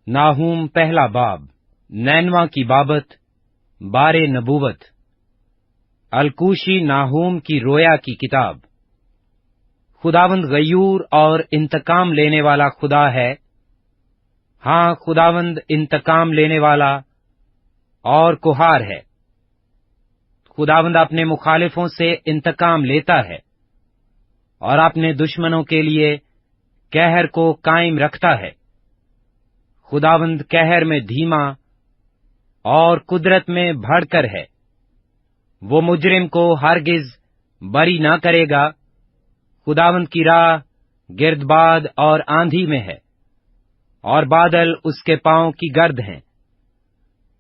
नाहूम पहला बाब। नैनवा की बाबत बारे नबूवत। अलकूशी नाहूम की रोया की किताब। खुदावंद गयूर और इंतकाम लेने वाला खुदा है। हाँ, खुदावंद इंतकाम लेने वाला और कुहार है। खुदावंद अपने मुखालिफों से इंतकाम लेता है और अपने दुश्मनों के लिए कहर को कायम रखता है। खुदावंद कहर में धीमा और कुदरत में भड़कर है। वो मुजरिम को हरगिज बरी न करेगा। खुदावंद की राह गिरदबाद और आंधी में है और बादल उसके पांव की गर्द हैं।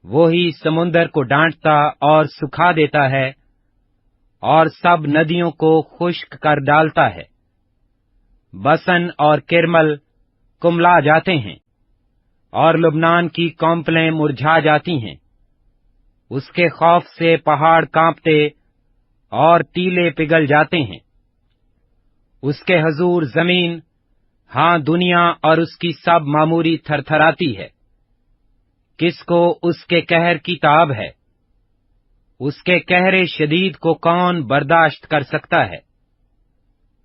वो ही समुन्दर को डांटता और सुखा देता है और सब नदियों को खुश्क कर डालता है। बसन और किरमल कुमला जाते हैं और लुबनान की कौंपलें मुरझा जाती हैं। उसके खौफ से पहाड़ कांपते और टीले पिघल जाते हैं। उसके हजूर जमीन, हाँ दुनिया और उसकी सब मामूरी थरथराती है। किसको उसके कहर की ताब है? उसके कहरे शदीद को कौन बर्दाश्त कर सकता है?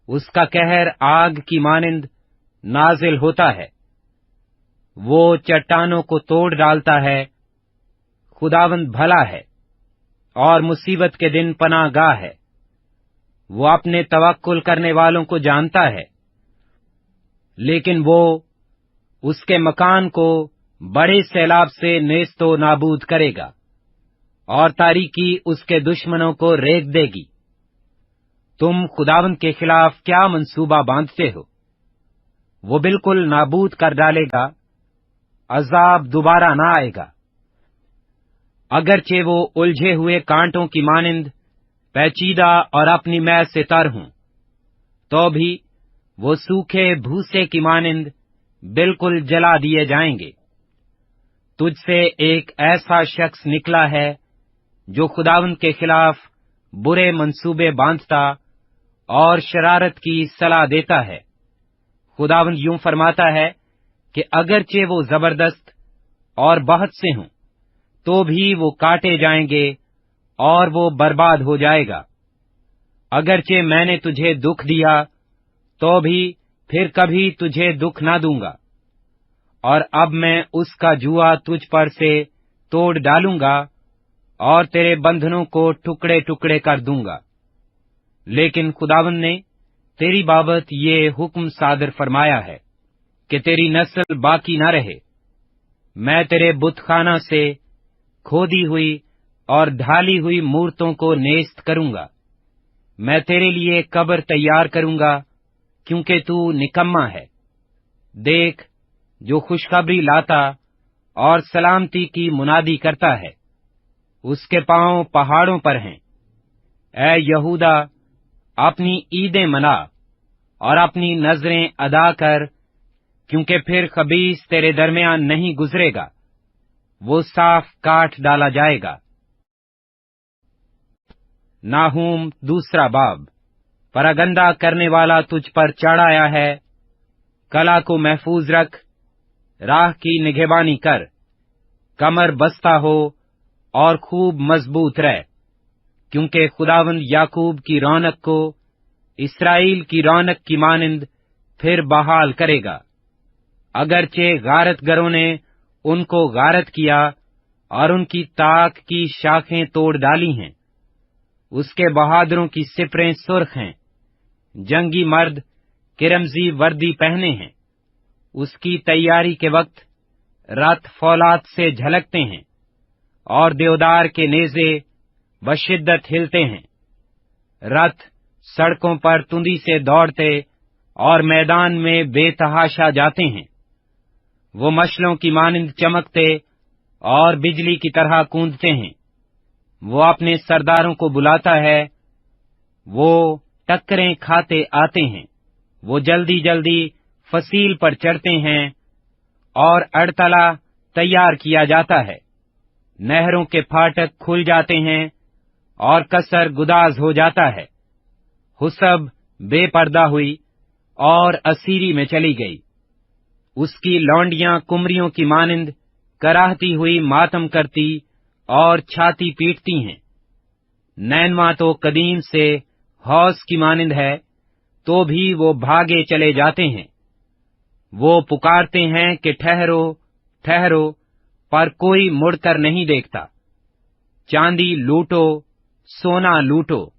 उसका कहर आग की मानिंद नाजिल होता है। वो चट्टानों को तोड़ डालता है। खुदावंद भला है और मुसीबत के दिन पनाहगाह है। वो अपने तवक्कुल करने वालों को जानता है, लेकिन वो उसके मकान को बड़े सैलाब से नेस्तो नाबूद करेगा और तारीकी उसके दुश्मनों को रेत देगी। तुम खुदावंद के खिलाफ क्या मंसूबा बांधते हो? वो बिल्कुल नाबूद कर डालेगा, अजाब दोबारा न आएगा। अगरचे वो उलझे हुए कांटों की मानिंद पेचीदा और अपनी मैल से तर हों, तो भी वो सूखे भूसे की मानिंद बिल्कुल जला दिए जाएंगे। तुझसे एक ऐसा शख्स निकला है जो खुदावंद के खिलाफ बुरे मंसूबे बांधता और शरारत की सलाह देता है। खुदावंद यूं फरमाता है कि अगरचे वो जबरदस्त और बहुत से हों, तो भी वो काटे जाएंगे और वो बर्बाद हो जाएगा। अगरचे मैंने तुझे दुख दिया, तो भी फिर कभी तुझे दुख ना दूंगा, और अब मैं उसका जुआ तुझ पर से तोड़ डालूंगा और तेरे बंधनों को टुकड़े टुकड़े कर दूंगा। लेकिन खुदावंद ने तेरी बाबत ये हुक्म सादर फरमाया है कि तेरी नस्ल बाकी न रहे। मैं तेरे बुतखाना से खोदी हुई और ढाली हुई मूर्तों को नेस्त करूंगा। मैं तेरे लिए कब्र तैयार करूंगा, क्योंकि तू निकम्मा है। देख, जो खुशखबरी लाता और सलामती की मुनादी करता है, उसके पांव पहाड़ों पर हैं। ऐ यहूदा, अपनी ईदें मना और अपनी नजरें अदा कर, क्योंकि फिर खबीस तेरे दरमियान नहीं गुजरेगा, वो साफ काट डाला जाएगा। नाहूम दूसरा बाब। परगंदा करने वाला तुझ पर चढ़ आया है। कला को महफूज रख, राह की निगहबानी कर, कमर बस्ता हो और खूब मजबूत रह, क्योंकि खुदावंद याकूब की रौनक को इसराइल की रौनक की मानिंद फिर बहाल करेगा। अगरचे गारतगरों ने उनको गारत किया और उनकी ताक की शाखें तोड़ डाली हैं। उसके बहादुरों की सिपरें सुर्ख हैं। जंगी मर्द किरमजी वर्दी पहने हैं। उसकी तैयारी के वक्त रथ फौलाद से झलकते हैं और देवदार के नेज़े बशिद्दत हिलते हैं। रथ सड़कों पर तुंदी से दौड़ते और मैदान में बेतहाशा जाते हैं। वो मशलों की मानिंद चमकते और बिजली की तरह कूदते हैं। वो अपने सरदारों को बुलाता है। वो टक्करें खाते आते हैं। वो जल्दी जल्दी फसील पर चढ़ते हैं और अड़तला तैयार किया जाता है। नहरों के फाटक खुल जाते हैं और कसर गुदाज हो जाता है। हुसब बेपर्दा हुई और असीरी में चली गई। उसकी लौंडियां कुमरियों की मानिंद कराहती हुई मातम करती और छाती पीटती हैं। नैनवा तो कदीम से हौस की मानिंद है, तो भी वो भागे चले जाते हैं। वो पुकारते हैं कि ठहरो ठहरो, पर कोई मुड़कर नहीं देखता। चांदी लूटो, सोना लूटो,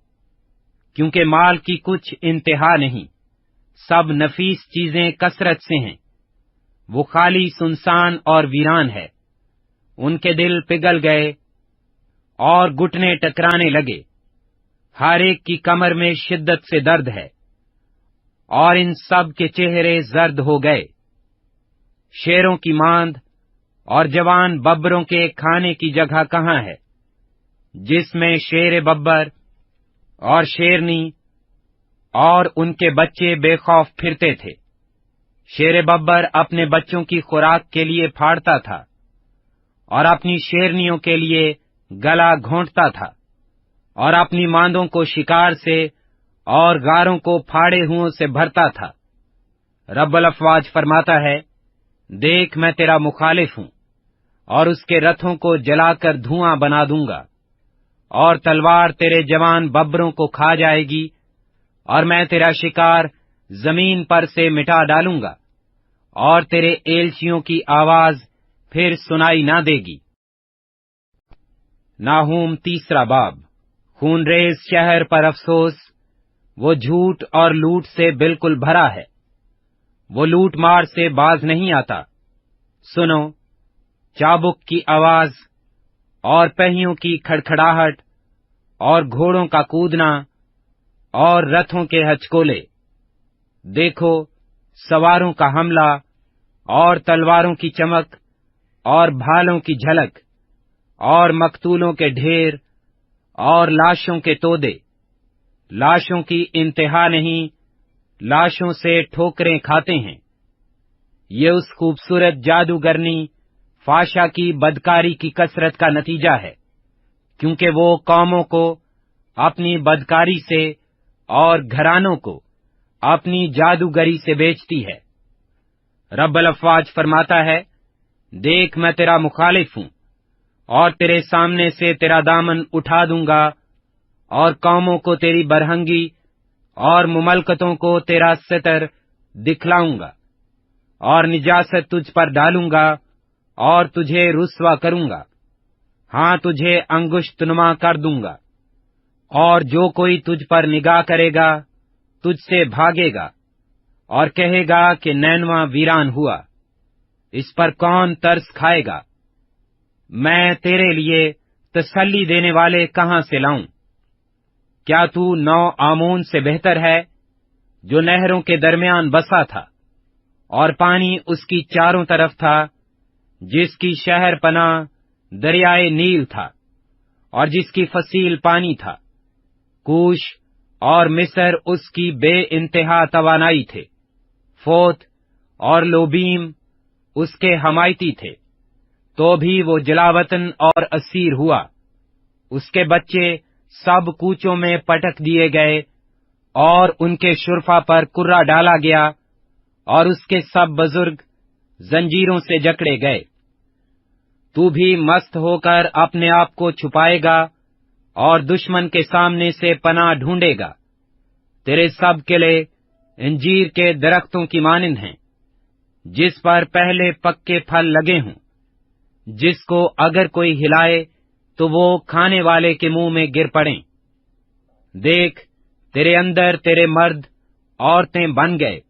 क्योंकि माल की कुछ इंतहा नहीं। सब नफीस चीजें कसरत से हैं। वो खाली सुनसान और वीरान है। उनके दिल पिघल गए और घुटने टकराने लगे। हर एक की कमर में शिद्दत से दर्द है, और इन सब के चेहरे जर्द हो गए। शेरों की मांद और जवान बब्बरों के खाने की जगह कहाँ है, जिसमें शेर बब्बर और शेरनी और उनके बच्चे बेखौफ फिरते थे। शेर बब्बर अपने बच्चों की खुराक के लिए फाड़ता था और अपनी शेरनियों के लिए गला घोंटता था, और अपनी मांदों को शिकार से और गारों को फाड़े हुओं से भरता था। रब्बुल अफ़वाज फरमाता है, देख मैं तेरा मुखालिफ हूँ, और उसके रथों को जलाकर धुआं बना दूंगा, और तलवार तेरे जवान बब्बरों को खा जाएगी, और मैं तेरा शिकार जमीन पर से मिटा डालूंगा, और तेरे एलचियों की आवाज फिर सुनाई ना देगी। नाहूम तीसरा बाब। खूनरेज शहर पर अफसोस, वो झूठ और लूट से बिल्कुल भरा है। वो लूट मार से बाज नहीं आता। सुनो, चाबुक की आवाज और पहियों की खड़खड़ाहट और घोड़ों का कूदना और रथों के हचकोले। देखो, सवारों का हमला और तलवारों की चमक और भालों की झलक और मकतूलों के ढेर और लाशों के तोदे। लाशों की इंतहा नहीं, लाशों से ठोकरें खाते हैं। ये उस खूबसूरत जादूगरनी फाशा की बदकारी की कसरत का नतीजा है, क्योंकि वो कौमों को अपनी बदकारी से और घरानों को अपनी जादूगरी से बेचती है। रब्बुल अफ़वाज फरमाता है, देख मैं तेरा मुखालिफ हूँ, और तेरे सामने से तेरा दामन उठा दूंगा, और कौमों को तेरी बरहंगी और मुमलकतों को तेरा सितर दिखलाऊंगा, और निजासत तुझ पर डालूंगा और तुझे रुस्वा करूंगा। हाँ, तुझे अंगुश्तनुमा कर दूंगा, और जो कोई तुझ पर निगाह करेगा तुझसे भागेगा और कहेगा कि नैनवा वीरान हुआ, इस पर कौन तरस खाएगा। मैं तेरे लिए तसल्ली देने वाले कहाँ से लाऊं? क्या तू नौ आमोन से बेहतर है, जो नहरों के दरमियान बसा था और पानी उसकी चारों तरफ था, जिसकी शहर पनाह दरियाए नील था और जिसकी फसील पानी था। कूश और मिस्र उसकी बे-इंतहा तवानाई थे। फोत और लोबीम उसके हमायती थे, तो भी वो जलावतन और असीर हुआ। उसके बच्चे सब कूचों में पटक दिए गए, और उनके शुरफा पर कुर्रा डाला गया, और उसके सब बुजुर्ग जंजीरों से जकड़े गए। तू भी मस्त होकर अपने आप को छुपाएगा और दुश्मन के सामने से पनाह ढूंढेगा। तेरे सब किले अंजीर के दरख्तों की मानिंद हैं, जिस पर पहले पक्के फल लगे हों, जिसको अगर कोई हिलाए तो वो खाने वाले के मुंह में गिर पड़ें। देख, तेरे अंदर तेरे मर्द औरतें बन गए।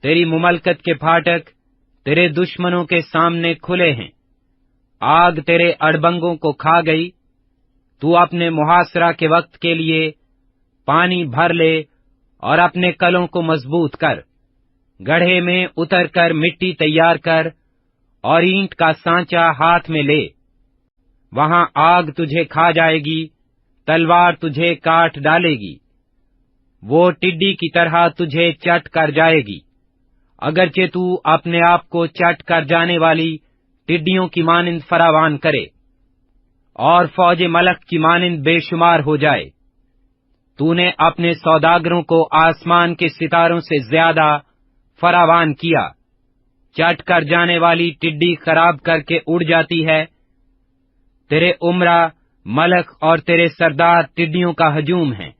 तेरी मुमलकत के फाटक तेरे दुश्मनों के सामने खुले हैं। आग तेरे अड़बंगों को खा गई। तू अपने मुहासरा के वक्त के लिए पानी भर ले और अपने कलों को मजबूत कर। गड्ढे में उतर कर मिट्टी तैयार कर और ईंट का सांचा हाथ में ले। वहां आग तुझे खा जाएगी, तलवार तुझे काट डालेगी। वो टिड्डी की तरह तुझे चट कर जाएगी, अगरचे तू अपने आप को चट कर जाने वाली टिड्डियों की मानिंद फरावान करे और फौज मलक की मानिंद बेशुमार हो जाए। तूने अपने सौदागरों को आसमान के सितारों से ज्यादा फरावान किया। چٹ کر جانے والی ٹڈی خراب کر کے اڑ جاتی ہے۔ تیرے عمرہ، ملک اور تیرے سردار ٹڈیوں کا ہجوم ہیں،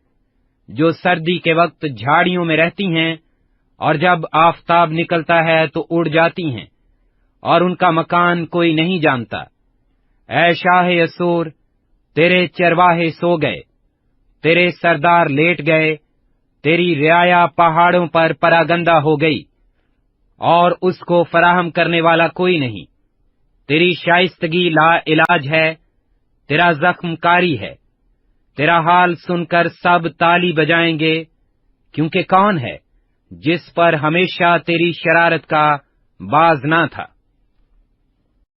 جو سردی کے وقت جھاڑیوں میں رہتی ہیں اور جب آفتاب نکلتا ہے تو اڑ جاتی ہیں، اور ان کا مکان کوئی نہیں جانتا۔ اے شاہ اسور، تیرے چرواہے سو گئے، تیرے سردار لیٹ گئے، تیری رعایا پہاڑوں پر پراگندہ ہو گئی، اور اس کو فراہم کرنے والا کوئی نہیں۔ تیری شائستگی لا علاج ہے، تیرا زخم کاری ہے۔ تیرا حال سن کر سب تالی بجائیں گے، کیونکہ کون ہے جس پر ہمیشہ تیری شرارت کا باز نہ تھا۔